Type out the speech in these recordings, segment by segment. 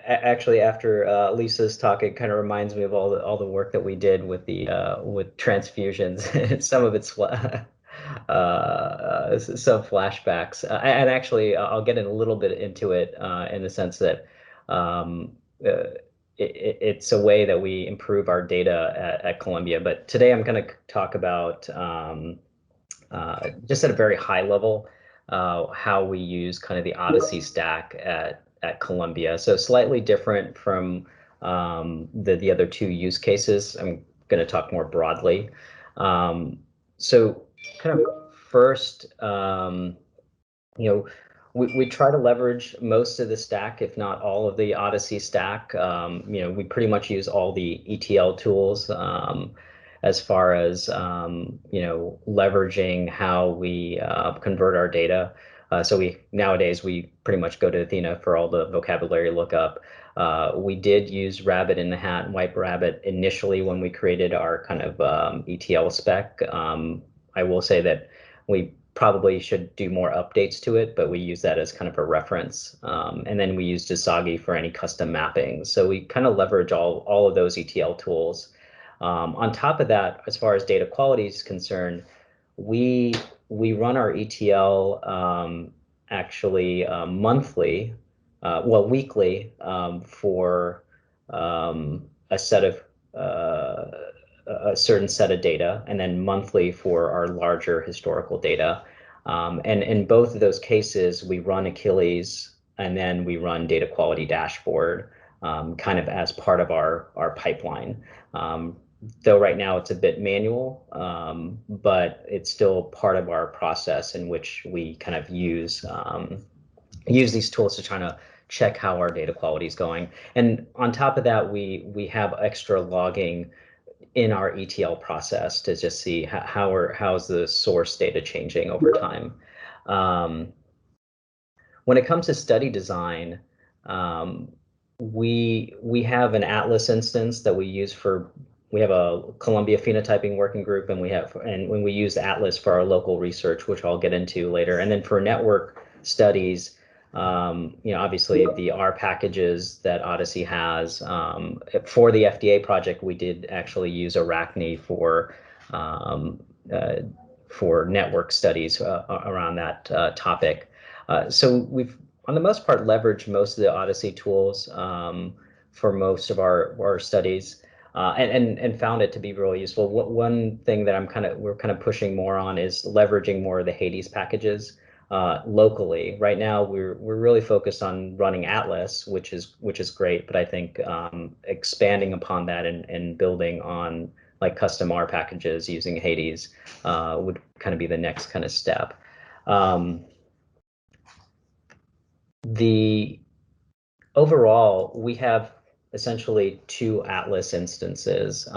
Actually, after Lisa's talk, it kind of reminds me of all the work that we did with transfusions. Some of it's some flashbacks, and actually, I'll get in a little bit into it in the sense that um, it's a way that we improve our data at Columbia. But today, I'm going to talk about just at a very high level how we use kind of the OHDSI stack at Columbia. So slightly different from the other two use cases. I'm going to talk more broadly. So kind of first, you know, we try to leverage most of the stack, if not all of the OHDSI stack. We pretty much use all the ETL tools as far as leveraging how we convert our data. So nowadays we pretty much go to Athena for all the vocabulary lookup. We did use Rabbit in the Hat and White Rabbit initially when we created our kind of ETL spec. I will say that we probably should do more updates to it, but we use that as kind of a reference. And then we use Dasagi for any custom mapping. So we kind of leverage all of those ETL tools. On top of that, as far as data quality is concerned, we run our ETL actually monthly, weekly for a certain set of data, and then monthly for our larger historical data. And in both of those cases, we run Achilles and then we run data quality dashboard kind of as part of our pipeline. Though right now it's a bit manual, but it's still part of our process in which we kind of use these tools to try to check how our data quality is going. And on top of that, we have extra logging in our ETL process to just see how's the source data changing over time. When it comes to study design, we have an Atlas instance that we use we have a Columbia phenotyping working group, and when we use Atlas for our local research, which I'll get into later. And then for network studies, obviously the R packages that OHDSI has. For the FDA project, we did actually use Arachne for network studies around that topic. So we've, on the most part, leveraged most of the OHDSI tools for most of our studies. And found it to be really useful. One thing that we're kind of pushing more on is leveraging more of the Hades packages locally. Right now, we're really focused on running Atlas, which is great. But I think expanding upon that and building on like custom R packages using Hades would kind of be the next kind of step. Overall, we have essentially two Atlas instances.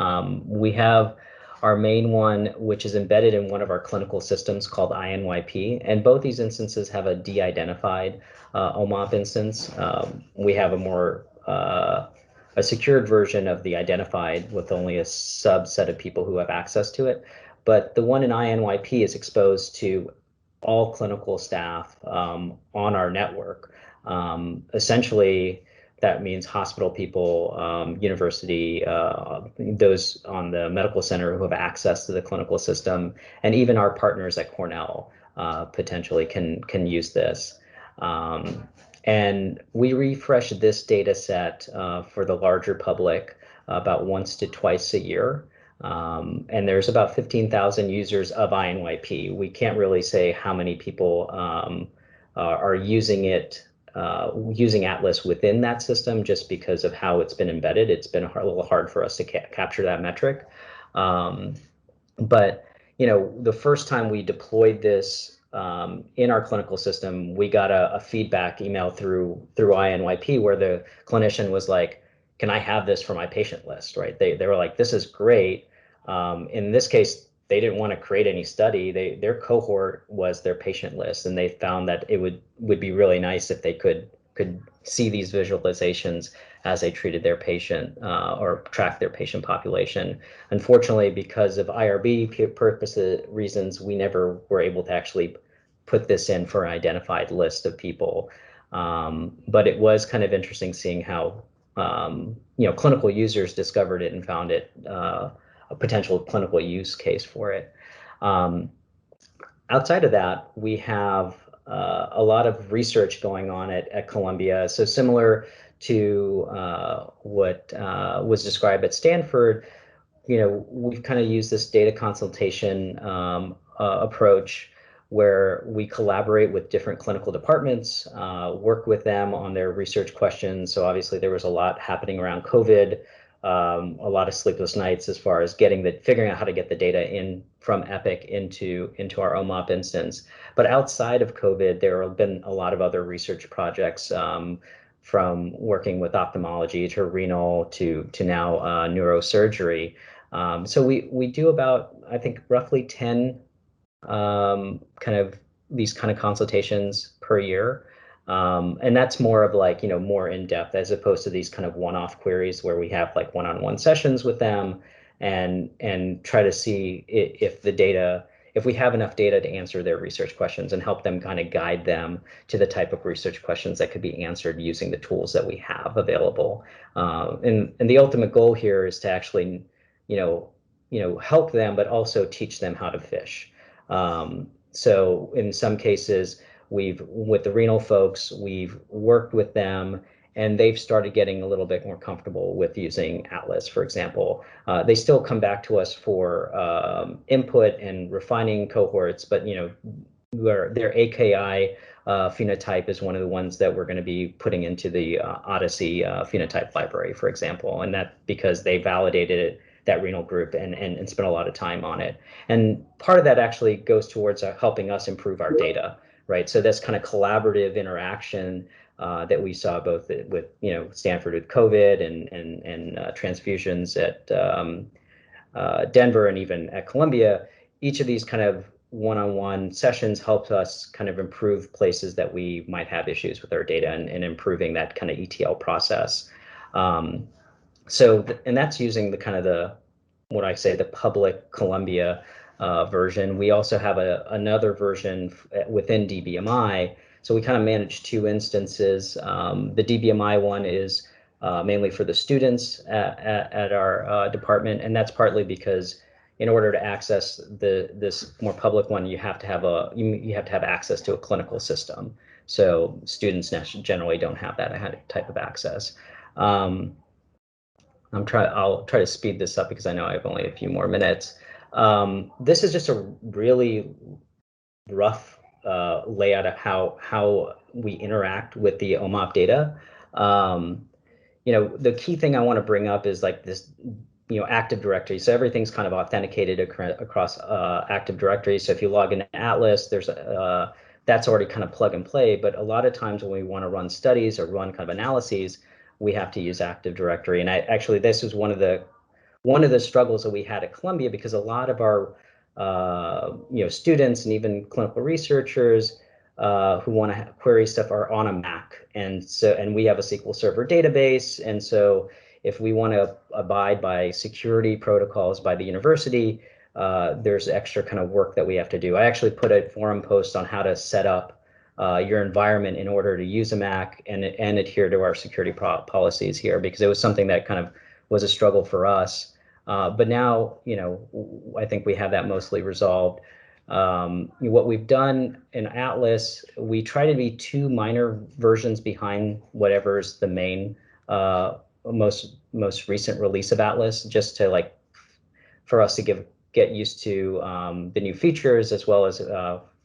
We have our main one, which is embedded in one of our clinical systems called INYP, and both these instances have a de-identified OMOP instance. We have a secured version of the identified with only a subset of people who have access to it. But the one in INYP is exposed to all clinical staff on our network. Essentially, that means hospital people, university, those on the medical center who have access to the clinical system, and even our partners at Cornell potentially can use this. And we refresh this data set for the larger public about once to twice a year. And there's about 15,000 users of INYP. We can't really say how many people are using it, using Atlas within that system, just because of how it's been embedded. It's been a little hard for us to capture that metric. But the first time we deployed this in our clinical system, we got a feedback email through INYP where the clinician was like, "Can I have this for my patient list?" Right? They were like, "This is great." In this case, they didn't want to create any study. Their cohort was their patient list, and they found that it would be really nice if they could see these visualizations as they treated their patient or track their patient population. Unfortunately, because of IRB reasons, we never were able to actually put this in for an identified list of people. But it was kind of interesting seeing how clinical users discovered it and found it a potential clinical use case for it. Outside of that, we have a lot of research going on at Columbia. So similar to what was described at Stanford, we've kind of used this data consultation approach where we collaborate with different clinical departments, work with them on their research questions. So obviously there was a lot happening around COVID, a lot of sleepless nights as far as figuring out how to get the data in from Epic into our OMOP instance. But outside of COVID, there have been a lot of other research projects, from working with ophthalmology to renal to now neurosurgery. So we do about, I think, roughly 10 kind of these kind of consultations per year. And that's more of like, more in depth as opposed to these kind of one-off queries where we have like one-on-one sessions with them and try to see if we have enough data to answer their research questions and help them kind of guide them to the type of research questions that could be answered using the tools that we have available. And the ultimate goal here is to actually, help them, but also teach them how to fish. So in some cases, with the renal folks, we've worked with them and they've started getting a little bit more comfortable with using Atlas, for example. They still come back to us for input and refining cohorts, but their AKI phenotype is one of the ones that we're going to be putting into the OHDSI phenotype library, for example, and that because they validated that renal group and spent a lot of time on it. And part of that actually goes towards helping us improve our data, right? So this kind of collaborative interaction that we saw both with Stanford with COVID and transfusions at Denver and even at Columbia, each of these kind of one-on-one sessions helped us kind of improve places that we might have issues with our data and improving that kind of ETL process. And that's using what I say, the public Columbia version. We also have another version within DBMI. So we kind of manage two instances. The DBMI one is mainly for the students at our department, and that's partly because in order to access this more public one, you have to have access to a clinical system. So students generally don't have that type of access. I'll try to speed this up because I know I have only a few more minutes. This is just a really rough layout of how we interact with the OMOP data. The key thing I want to bring up is like this, Active Directory. So everything's kind of authenticated across Active Directory. So if you log into Atlas, that's already kind of plug and play. But a lot of times when we want to run studies or run kind of analyses, we have to use Active Directory. And this was one of the struggles that we had at Columbia, because a lot of our students and even clinical researchers who want to query stuff are on a Mac, and we have a SQL Server database, and so if we want to abide by security protocols by the university, there's extra kind of work that we have to do. I actually put a forum post on how to set up your environment in order to use a Mac and adhere to our security policies here, because it was something that kind of was a struggle for us. But now, I think we have that mostly resolved. What we've done in Atlas, we try to be 2 minor versions behind whatever's the main most recent release of Atlas, just to for us to get used to the new features, as well as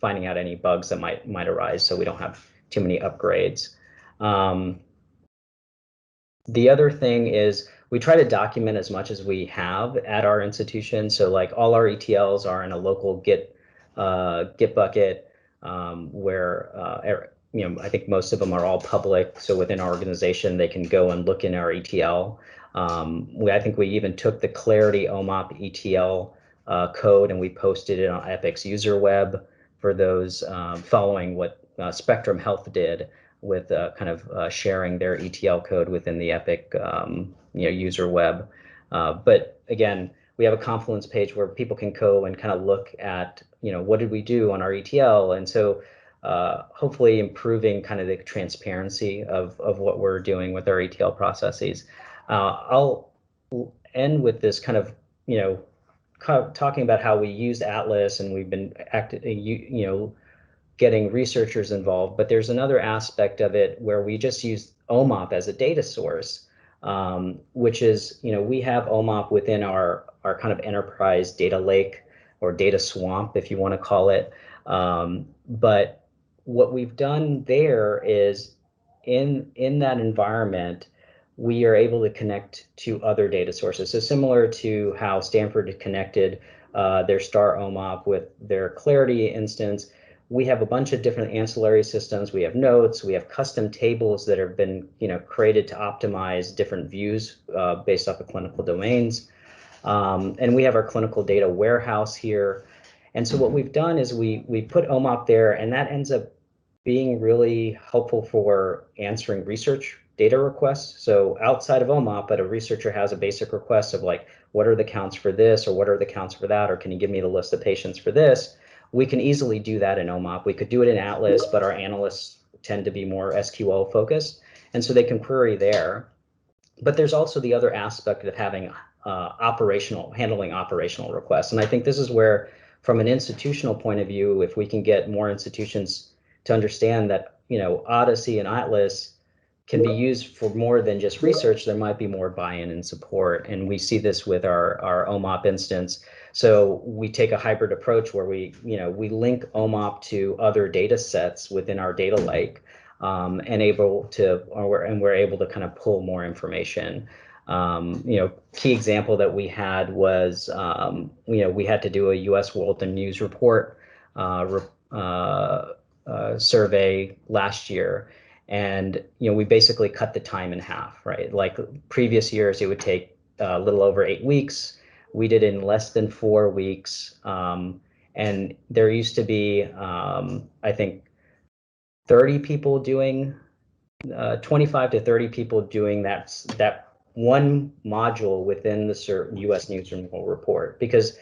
finding out any bugs that might arise, so we don't have too many upgrades. The other thing is we try to document as much as we have at our institution. So all our ETLs are in a local Git bucket, where I think most of them are all public. So within our organization, they can go and look in our ETL. I think we even took the Clarity OMOP ETL code and we posted it on Epic's user web for those following what Spectrum Health did with kind of sharing their ETL code within the Epic user web. But again, we have a Confluence page where people can go and kind of look at, what did we do on our ETL? And so hopefully improving kind of the transparency of what we're doing with our ETL processes. I'll end with this kind of, talking about how we use Atlas, and we've been getting researchers involved, but there's another aspect of it where we just use OMOP as a data source, which is, we have OMOP within our kind of enterprise data lake or data swamp, if you want to call it. But what we've done there is in that environment, we are able to connect to other data sources. So similar to how Stanford connected their star OMOP with their Clarity instance, we have a bunch of different ancillary systems. We have notes, we have custom tables that have been created to optimize different views based off of clinical domains. And we have our clinical data warehouse here. And so what we've done is we put OMOP there, and that ends up being really helpful for answering research data requests. So outside of OMOP, but a researcher has a basic request of like, what are the counts for this, or what are the counts for that, or can you give me the list of patients for this? We can easily do that in OMOP. We could do it in Atlas, but our analysts tend to be more SQL focused, and so they can query there. But there's also the other aspect of having handling operational requests. And I think this is where, from an institutional point of view, if we can get more institutions to understand that, OHDSI and Atlas can be used for more than just research, there might be more buy-in and support. And we see this with our OMOP instance. So we take a hybrid approach where we link OMOP to other data sets within our data lake, and we're able to kind of pull more information. Key example that we had was, we had to do a U.S. World News report survey last year. And, we basically cut the time in half, right? Like previous years, it would take a little over 8 weeks. We did it in less than 4 weeks. And there used to be, I think, 30 people doing, 25 to 30 people doing that one module within the U.S. News and World Report, because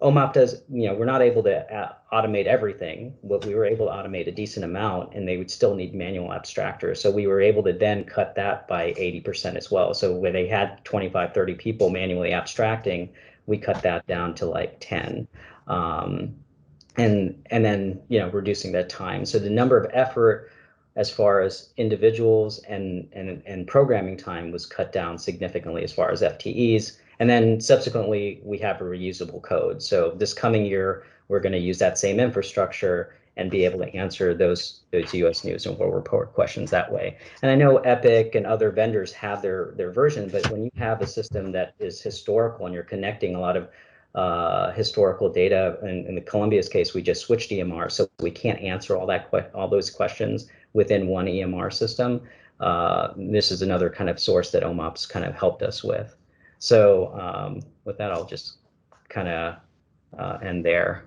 OMOP does, we're not able to automate everything, but we were able to automate a decent amount, and they would still need manual abstractors. So we were able to then cut that by 80% as well. So where they had 25, 30 people manually abstracting, we cut that down to like 10. And then, reducing that time. So the number of effort as far as individuals and programming time was cut down significantly as far as FTEs. And then subsequently, we have a reusable code. So this coming year, we're going to use that same infrastructure and be able to answer those U.S. News and World Report questions that way. And I know Epic and other vendors have their version, but when you have a system that is historical and you're connecting a lot of historical data, in the Columbia's case, we just switched EMR, so we can't answer all those questions within one EMR system. This is another kind of source that OMOP's kind of helped us with. So with that, I'll just kind of end there.